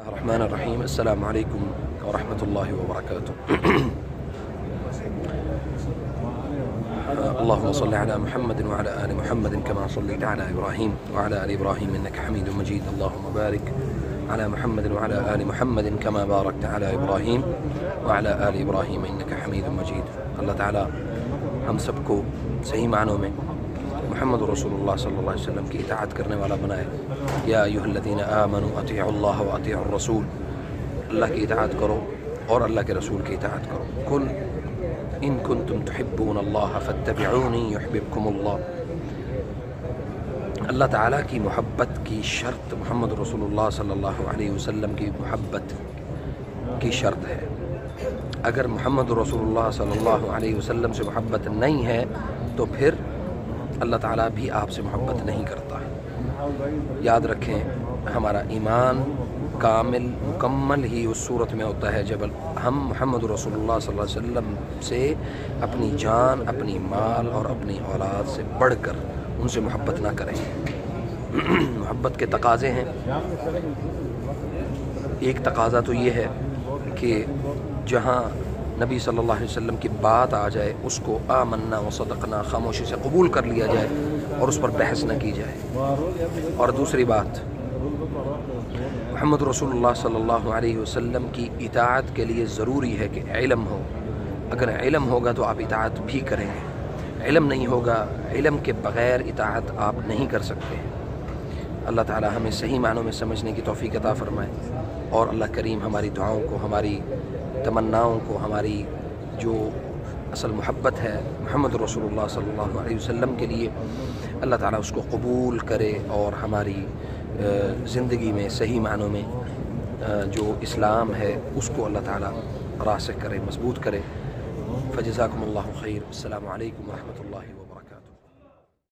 الرحمن الرحيم. السلام عليكم ورحمة الله وبركاته. اللهم صل على محمد وعلى آل محمد كما صليت على إبراهيم وعلى آل إبراهيم إنك حميد مجيد. اللهم بارك على محمد وعلى آل محمد كما باركت على إبراهيم وعلى آل إبراهيم إنك حميد مجيد. اللہ تعالی ہم سب کو صحیح معنوں میں محمد رسول اللہ صلی اللہ علیہ وسلم کی اطاعت کرنے والا بنائے. یا ایھا الذین آمنوا اطیعوا اللہ واطیعوا الرسول. اللہ کی اطاعت کرو اور اللہ کے رسول کی اطاعت کرو. قل ان کنتم تحبون اللہ فاتبعونی یحببکم اللہ. اللہ تعالیٰ کی محبت کی شرط محمد رسول اللہ صلی اللہ علیہ وسلم کی محبت کی شرط ہے. اگر محمد رسول اللہ صلی اللہ علیہ وسلم سے محبت نہیں ہے تو پھر اللہ تعالیٰ بھی آپ سے محبت نہیں کرتا. یاد رکھیں، ہمارا ایمان کامل مکمل ہی اس صورت میں ہوتا ہے جب ہم محمد رسول اللہ صلی اللہ علیہ وسلم سے اپنی جان، اپنی مال اور اپنی اولاد سے بڑھ کر ان سے محبت نہ کریں. محبت کے تقاضے ہیں. ایک تقاضا تو یہ ہے کہ جہاں نبی صلی اللہ علیہ وسلم کی بات آ جائے اس کو آمنا و صدقنا خاموشی سے قبول کر لیا جائے اور اس پر بحث نہ کی جائے. اور دوسری بات، محمد رسول اللہ صلی اللہ علیہ وسلم کی اطاعت کے لیے ضروری ہے کہ علم ہو. اگر علم ہوگا تو آپ اطاعت بھی کریں گے. علم نہیں ہوگا، علم کے بغیر اطاعت آپ نہیں کر سکتے. اللہ تعالی ہمیں صحیح معنوں میں سمجھنے کی توفیق عطا فرمائے، اور اللہ کریم ہماری دعاؤں کو، ہماری تمناؤں کو، ہماری جو اصل محبت ہے محمد رسول اللہ صلی اللہ علیہ وسلم کے لیے، اللہ تعالیٰ اس کو قبول کرے اور ہماری زندگی میں صحیح معنوں میں جو اسلام ہے اس کو اللہ تعالیٰ راسخ کرے، مضبوط کرے. فجزاکم اللہ خیر. السلام علیکم ورحمۃ اللہ وبرکاتہ.